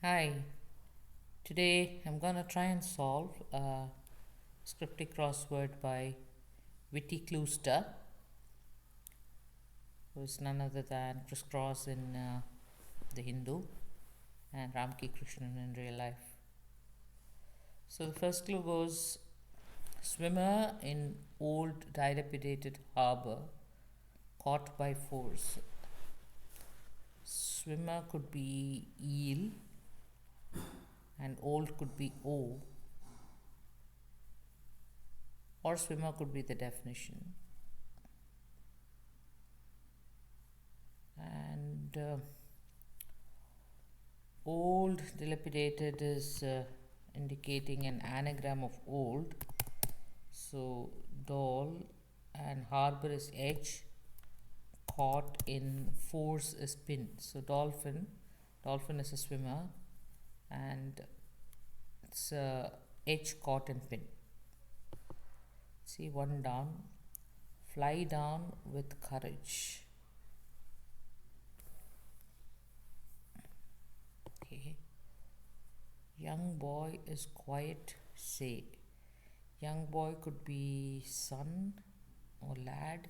Hi, today I'm gonna try and solve a cryptic crossword by Witty Cluester, who is none other than Crisscross in the Hindu and Ramki Krishnan in real life. So the first clue goes swimmer in old dilapidated harbor caught by force. Swimmer could be eel and old could be O, or swimmer could be the definition. And old dilapidated is indicating an anagram of old. So doll and harbor is edge, caught in force is pin. So dolphin is a swimmer and it's edge caught in pin. See, one down, fly down with courage. Okay. Young boy is quiet, say. Young boy could be son or lad,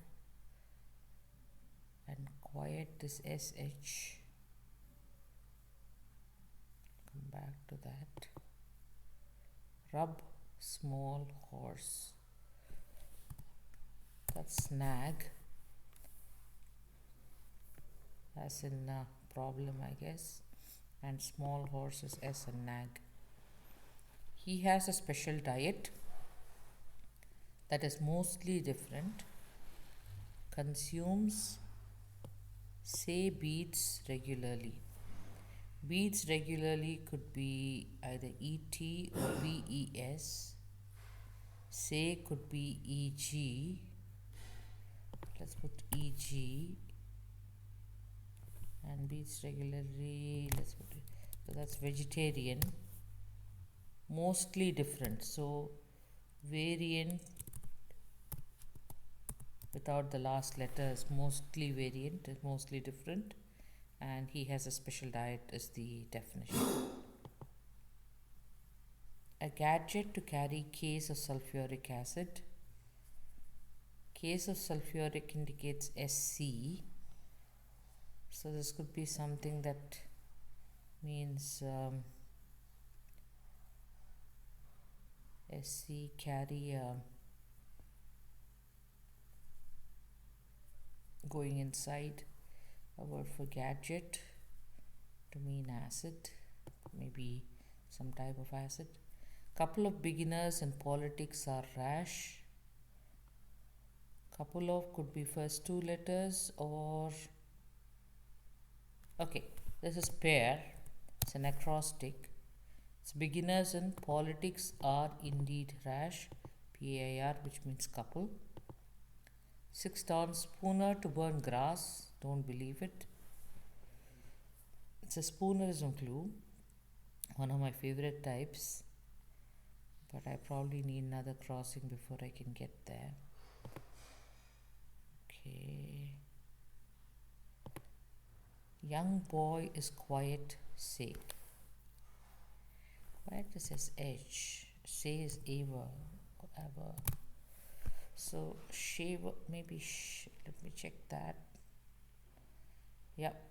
and quiet is sh. Come back to that. Rub small horse. That's snag, as in problem, I guess. And small horse is s and nag. He has a special diet that is mostly different. Consumes, say, beats regularly. Beats regularly could be either ET or VES. Say could be EG. Let's put EG. And beats regularly, let's put it. So that's vegetarian. Mostly different. So variant without the last letter is mostly variant, is mostly different, and he has a special diet is the definition. A gadget to carry case of sulfuric acid. Case of sulfuric indicates SC, so this could be something that means SC carry going inside. A word for gadget to mean acid, maybe some type of acid. Couple of beginners in politics are rash. Couple of could be first two letters, or okay, this is pair, it's an acrostic. It's beginners in politics are indeed rash, PAR, which means couple. 6 down, spooner to burn grass, don't believe it. It's a spoonerism clue, one of my favorite types, but I probably need another crossing before I can get there. Okay. Young boy is quiet, say. Quiet is his edge, say is ever, ever. So shaver, maybe let me check that. Yep,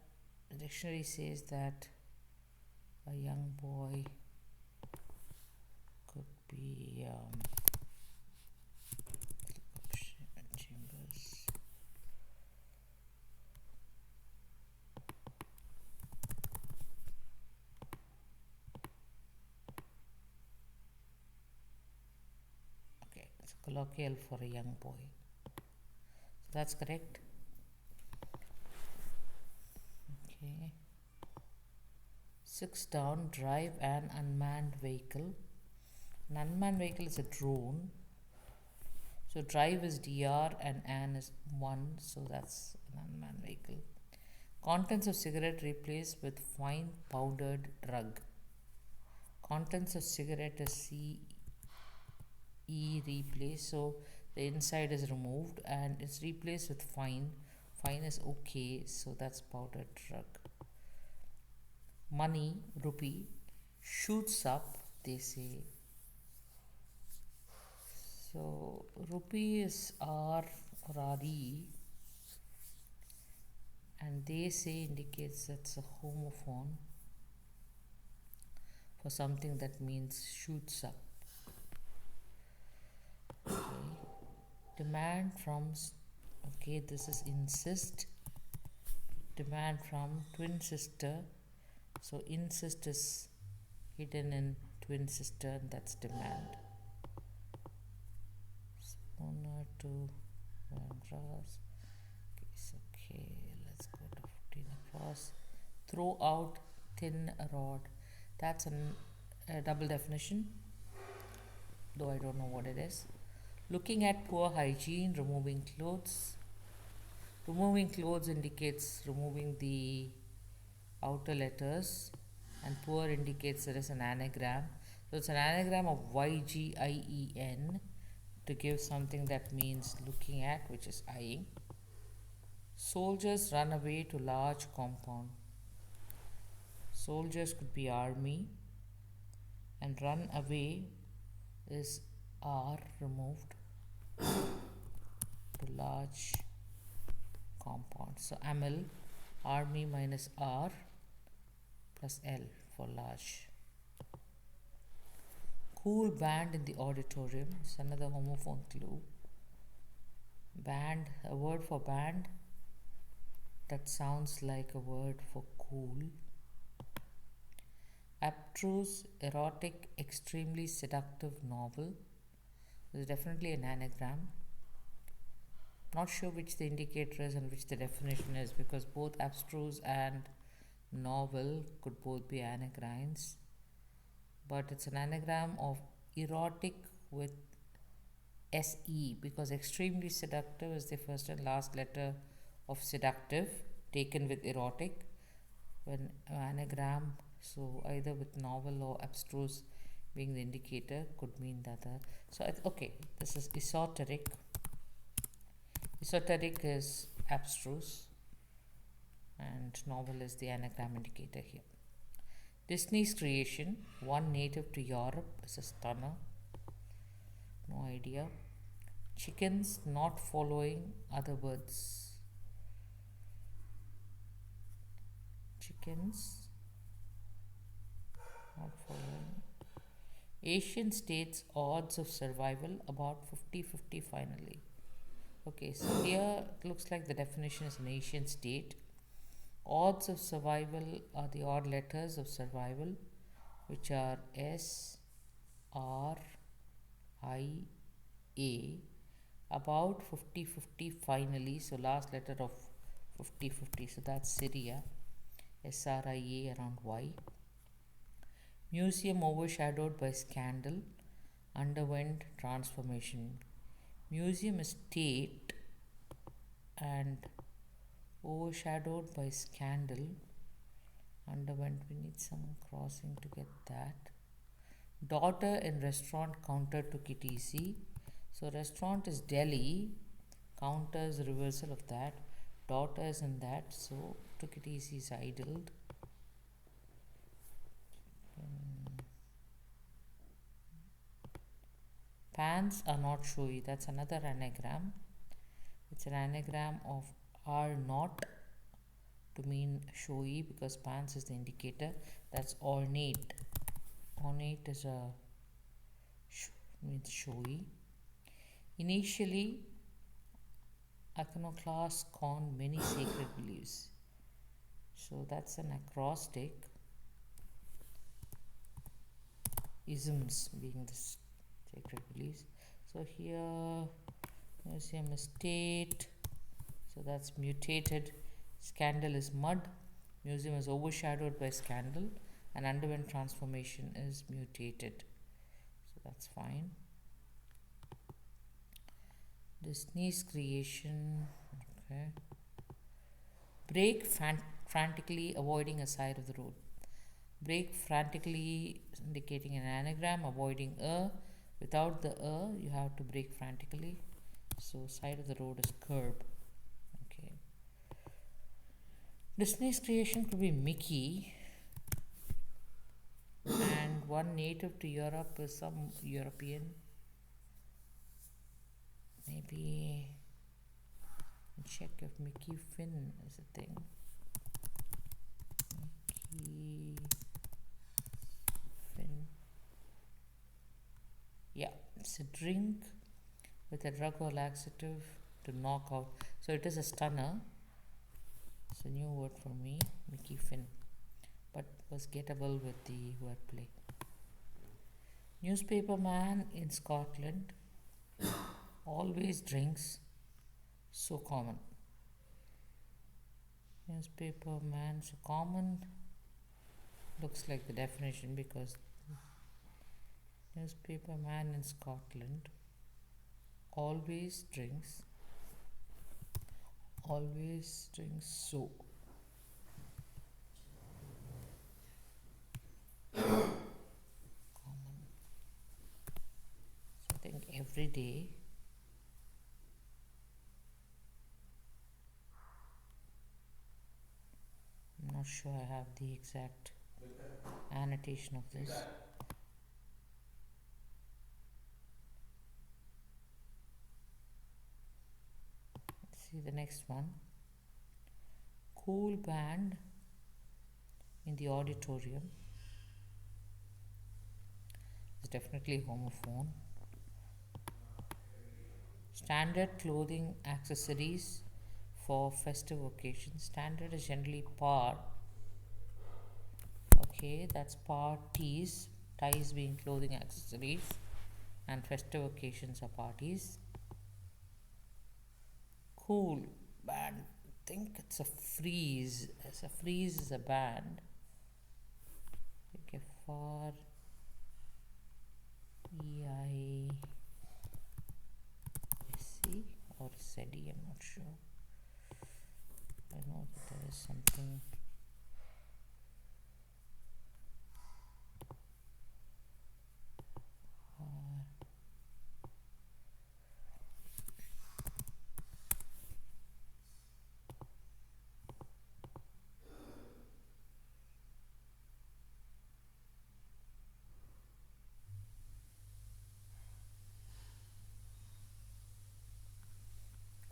the dictionary says that a young boy could be Chambers. Okay, it's colloquial for a young boy. So that's correct. Okay. 6 down, drive an unmanned vehicle. An unmanned vehicle is a drone. So drive is DR and an is 1, so that's an unmanned vehicle. Contents of cigarette replaced with fine powdered drug. Contents of cigarette is CE replaced, so the inside is removed and it's replaced with fine. Fine is okay, so that's powdered drug. money, rupee, shoots up, they say. So rupee is R or RE, and they say indicates that's a homophone for something that means shoots up. Okay. Demand from, okay, this is insist. Demand from twin sister. So insist is hidden in twin sister, and that's demand. Spooner to Ramras. Okay, let's go to 15 across. Throw out thin rod. That's a double definition, though I don't know what it is. Looking at poor hygiene, removing clothes. Removing clothes indicates removing the outer letters, and poor indicates there is an anagram. So it's an anagram of YGIEN to give something that means looking at, which is eyeing. Soldiers run away to large compound. Soldiers could be army, and run away is R removed to large compound. So AML, army minus R plus L for large. Cool band in the auditorium is another homophone clue. Band, a word for band that sounds like a word for cool. Abstruse, erotic, extremely seductive novel. There's definitely an anagram. Not sure which the indicator is and which the definition is, because both abstruse and novel could both be anagrams. But it's an anagram of erotic with SE, because extremely seductive is the first and last letter of seductive taken with erotic. When anagram, so either with novel or abstruse being the indicator, could mean that. So okay, this is esoteric. Esoteric is abstruse, and novel is the anagram indicator here. Disney's creation, one native to Europe, is a stunner. No idea. Chickens not following other birds. Chickens not following. Asian states odds of survival about 50-50 finally. Okay, so here it looks like the definition is an Asian state. Odds of survival are the odd letters of survival, which are S, R, I, A, about 50-50 finally, so last letter of 50-50, so that's Syria, SRIA around Y. Museum overshadowed by scandal, underwent transformation. Museum is state and overshadowed by scandal, underwent, we need some crossing to get that. Daughter in restaurant, counter took it easy. So restaurant is Delhi, counter is reversal of that, daughter is in that, so took it easy is idled. Pants are not showy, that's another anagram. It's an anagram of are not to mean showy, because pants is the indicator. That's ornate. Ornate is a means showy. Initially, iconoclast con many sacred beliefs. So that's an acrostic. Isms being the sacred beliefs. So here museum is state, so that's mutated. Scandal is mud, museum is overshadowed by scandal, and underwent transformation is mutated, so that's fine. Disney's creation, okay. Brake frantically avoiding a side of the road. Brake frantically indicating an anagram, avoiding a. Without the a, you have to brake frantically. So side of the road is curb. Okay. Disney's creation could be Mickey, And one native to Europe is some European. Maybe check if Mickey Finn is a thing. Mickey Finn. Yeah, it's a drink with a drug or laxative to knock out. So it is a stunner. It's a new word for me, Mickey Finn, but was gettable with the wordplay. Newspaper man in Scotland always drinks, so common. Newspaper man, so common looks like the definition because newspaper man in Scotland always drinks so common. So I think every day. I'm not sure I have the exact annotation of this. Let's see the next one. Cool band in the auditorium. It's definitely homophone. Standard clothing accessories for festive occasions. Standard is generally par. Okay, that's parties. Ties being clothing accessories, and festive occasions are parties. Cool band. I think it's a freeze. As a freeze is a band. Okay, far EI SC or SEDI, I'm not sure. I know that there is something.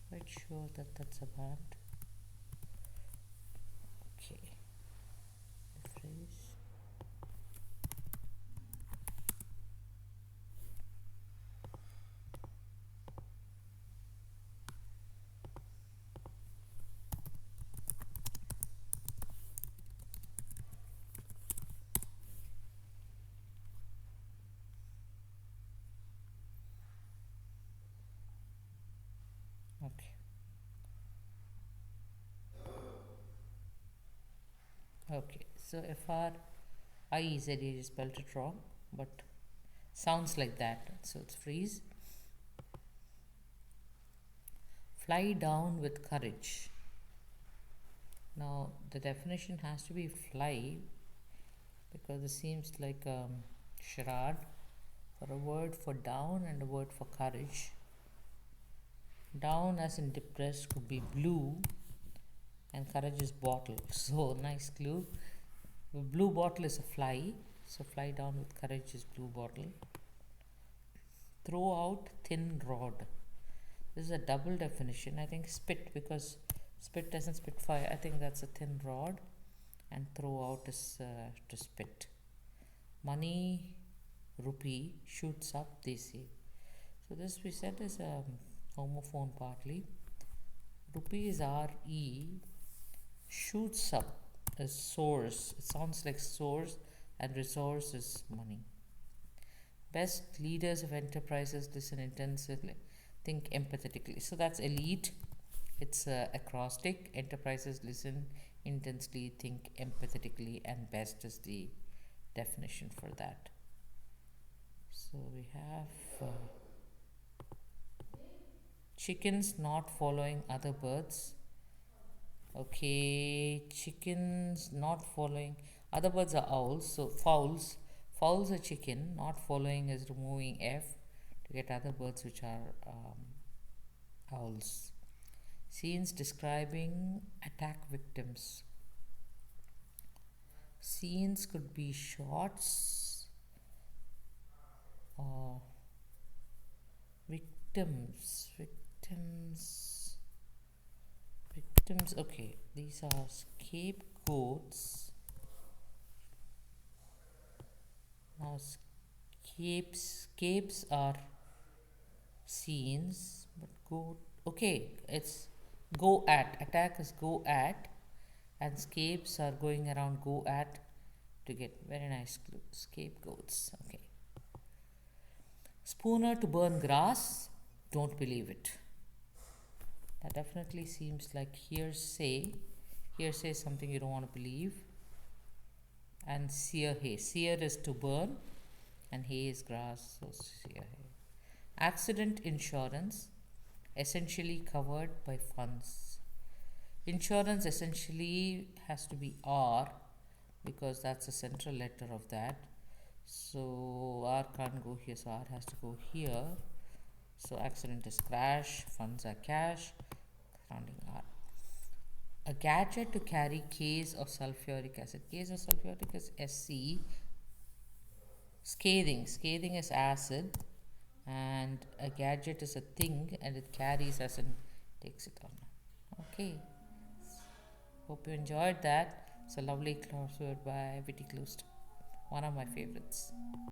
Quite sure that that's a band. Okay, the phrase. Okay. Okay, so FRIZA is spelled it wrong, but sounds like that. So it's freeze. Fly down with courage. Now the definition has to be fly because it seems like a charade for a word for down and a word for courage. Down as in depressed could be blue and courage is bottle. So nice clue. The blue bottle is a fly. So fly down with courage is blue bottle. Throw out thin rod. This is a double definition. I think spit because spit doesn't spit fire. I think that's a thin rod, and throw out is to spit. Money, rupee, shoots up, they say. So this we said is a homophone partly. Rupee is RE. Shoots up is source. It sounds like source, and resource is money. Best leaders of enterprises listen intensively, think empathetically. So that's elite. It's acrostic. Enterprises listen intensely, think empathetically, and best is the definition for that. So we have chickens not following other birds. Okay, chickens not following other birds are owls, so fowls. Fowls are chicken, not following is removing F to get other birds which are owls. Scenes describing attack victims. Scenes could be shots or victims. Victims. Okay, these are scapegoats. Now, scapes are scenes, but go. Okay, it's go at. Attack is go at, and scapes are going around go at to get very nice clue. Scapegoats. Okay. Spooner to burn grass. Don't believe it. That definitely seems like hearsay. Hearsay is something you don't want to believe. And sear hay. Sear is to burn, and hay is grass, so sear hay. Accident insurance, essentially covered by funds. Insurance essentially has to be R because that's the central letter of that. So R can't go here, so R has to go here. So accident is crash, funds are cash, rounding R. A gadget to carry case of sulfuric acid. Case of sulfuric is SC. Scathing is acid, and a gadget is a thing and it carries as in takes it on. Okay, hope you enjoyed that. It's a lovely crossword by Witty Cluester, one of my favorites.